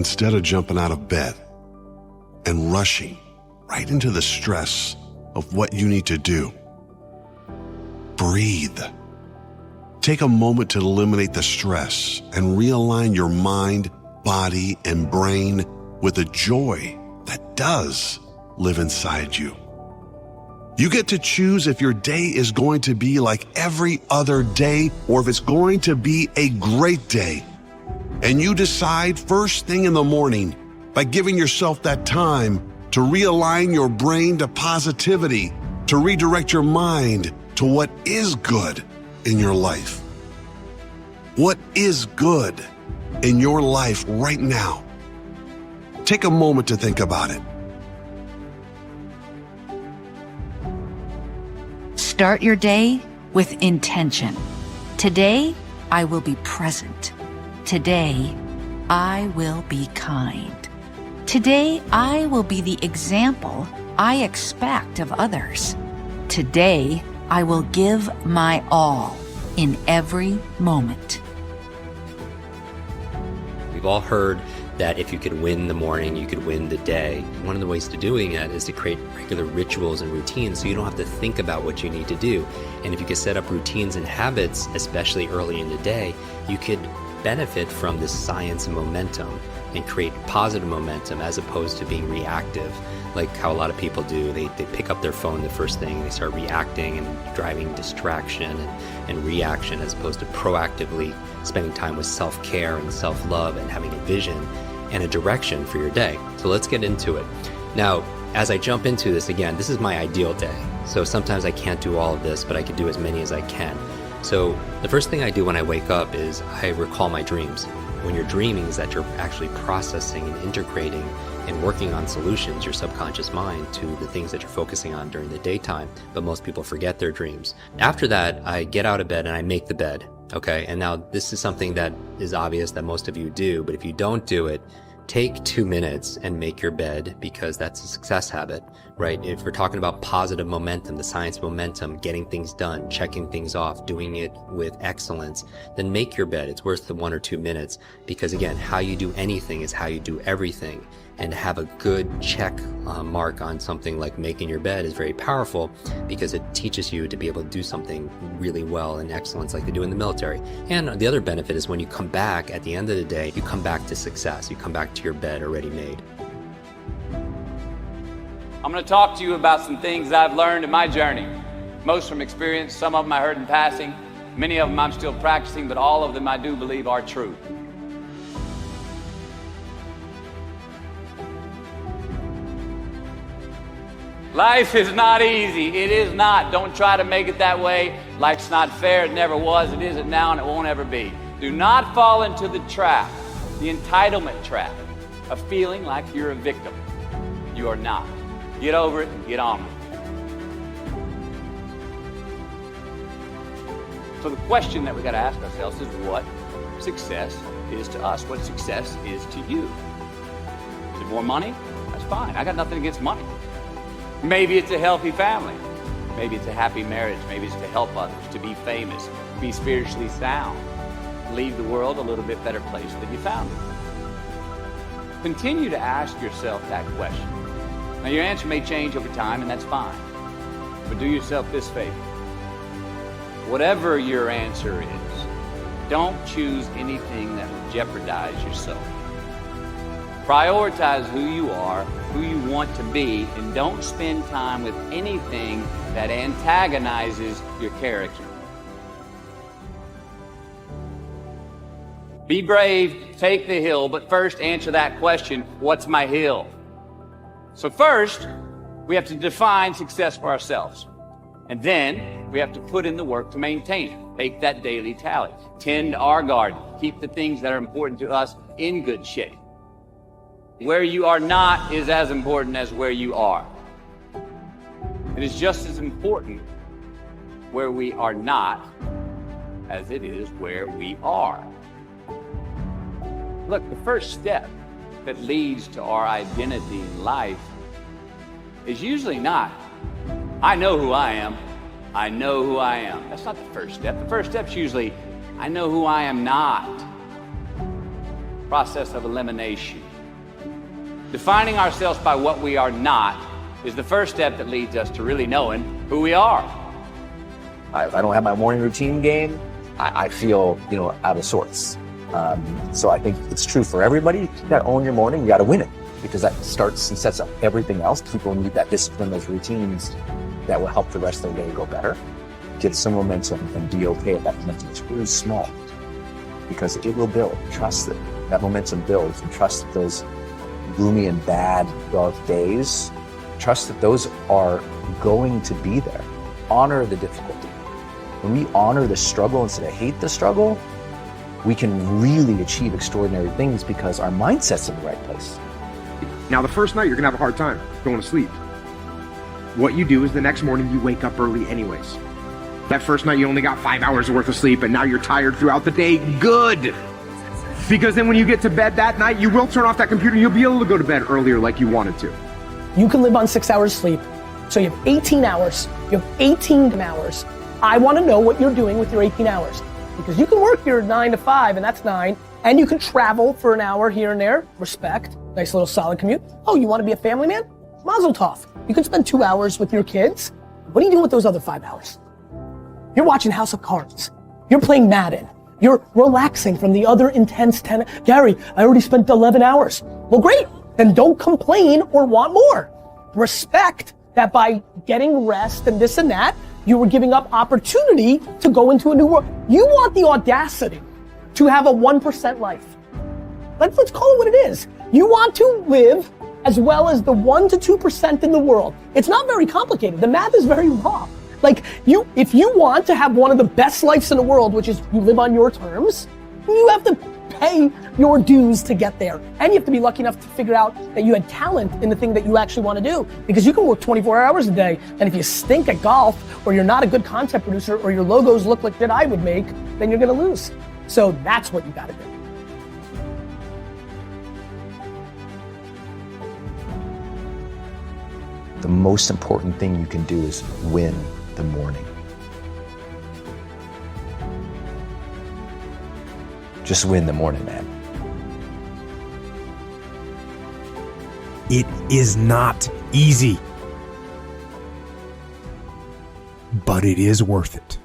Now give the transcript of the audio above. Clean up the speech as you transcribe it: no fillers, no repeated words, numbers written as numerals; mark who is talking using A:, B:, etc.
A: instead of jumping out of bed and rushing right into the stress of what you need to do. Breathe. Take a moment to eliminate the stress and realign your mind, body, and brain with the joy that does live inside you. You get to choose if your day is going to be like every other day or if it's going to be a great day. And you decide first thing in the morning by giving yourself that time to realign your brain to positivity, to redirect your mind to what is good in your life. What is good in your life right now? Take a moment to think about it.
B: Start your day with intention. Today, I will be present. Today, I will be kind. Today, I will be the example I expect of others. Today, I will give my all in every moment.
C: We've all heard that if you could win the morning, you could win the day. One of the ways to doing it is to create regular rituals and routines so you don't have to think about what you need to do. And if you could set up routines and habits, especially early in the day, you could benefit from this science and momentum and create positive momentum as opposed to being reactive, like how a lot of people do. They pick up their phone the first thing, they start reacting and driving distraction and reaction as opposed to proactively spending time with self-care and self-love and having a vision and a direction for your day. So let's get into it. Now, as I jump into this again, this is my ideal day. So sometimes I can't do all of this, but I can do as many as I can. So the first thing I do when I wake up is I recall my dreams. When you're dreaming is that you're actually processing and integrating and working on solutions, your subconscious mind, to the things that you're focusing on during the daytime, but most people forget their dreams. After that, I get out of bed and I make the bed, okay? And now this is something that is obvious that most of you do, but if you don't do it, take 2 minutes and make your bed, because that's a success habit, right? If we're talking about positive momentum, the science momentum, getting things done, checking things off, doing it with excellence, then make your bed. It's worth the 1 or 2 minutes, because again, how you do anything is how you do everything. And to have a good check mark on something like making your bed is very powerful, because it teaches you to be able to do something really well in excellence like they do in the military. And the other benefit is when you come back at the end of the day, you come back to success. You come back to your bed already made.
D: I'm going to talk to you about some things I've learned in my journey. Most from experience, some of them I heard in passing, many of them I'm still practicing, but all of them I do believe are true. Life is not easy. It is not. Don't try to make it that way. Life's not fair. It never was. It isn't now, and it won't ever be. Do not fall into the trap, the entitlement trap, of feeling like you're a victim. You are not. Get over it and get on with it. So the question that we got to ask ourselves is what success is to us. What success is to you. Is it more money? That's fine. I got nothing against money. Maybe it's a healthy family. Maybe it's a happy marriage. Maybe it's to help others, to be famous, be spiritually sound, leave the world a little bit better place than you found it. Continue to ask yourself that question. Now, your answer may change over time, and that's fine. But do yourself this favor. Whatever your answer is, don't choose anything that will jeopardize your soul. Prioritize who you are, who you want to be, and don't spend time with anything that antagonizes your character. Be brave, take the hill, but first answer that question, what's my hill? So first, we have to define success for ourselves. And then we have to put in the work to maintain it. Take that daily tally. Tend our garden. Keep the things that are important to us in good shape. Where you are not is as important as where you are. It is just as important where we are not as it is where we are. Look, the first step that leads to our identity in life is usually not, I know who I am. I know who I am. That's not the first step. The first step's usually, I know who I am not. Process of elimination. Defining ourselves by what we are not is the first step that leads us to really knowing who we are.
E: If I don't have my morning routine game, I feel, out of sorts. So I think it's true for everybody. You gotta own your morning, you gotta win it, because that starts and sets up everything else. People need that discipline, those routines that will help the rest of the day go better. Get some momentum and be okay if that momentum is really small, because it will build. Trust that momentum builds, and trust that those gloomy and bad, dark days, trust that those are going to be there. Honor the difficulty. When we honor the struggle instead of hate the struggle, we can really achieve extraordinary things because our mindset's in the right place.
F: Now, the first night, you're gonna have a hard time going to sleep. What you do is the next morning, you wake up early anyways. That first night, you only got 5 hours worth of sleep, and now you're tired throughout the day. Good! Because then when you get to bed that night, you will turn off that computer, and you'll be able to go to bed earlier like you wanted to.
G: You can live on 6 hours sleep. So you have 18 hours. You have 18 hours. I want to know what you're doing with your 18 hours. Because you can work your 9 to 5, and that's 9, and you can travel for an hour here and there. Respect. Nice little solid commute. Oh, you want to be a family man? Mazel tov. You can spend 2 hours with your kids. What are you doing with those other 5 hours? You're watching House of Cards. You're playing Madden. You're relaxing from the other intense 10. Gary, I already spent 11 hours. Well, great. Then don't complain or want more. Respect that by getting rest and this and that, you were giving up opportunity to go into a new world. You want the audacity to have a 1% life. Let's call it what it is. You want to live as well as the 1 to 2% in the world. It's not very complicated. The math is very raw. If you want to have one of the best lives in the world, which is you live on your terms, you have to pay your dues to get there. And you have to be lucky enough to figure out that you had talent in the thing that you actually want to do. Because you can work 24 hours a day, and if you stink at golf, or you're not a good content producer, or your logos look like that I would make, then you're gonna lose. So that's what you gotta do.
E: The most important thing you can do is win the morning. Just win the morning, man.
H: It is not easy, but it is worth it.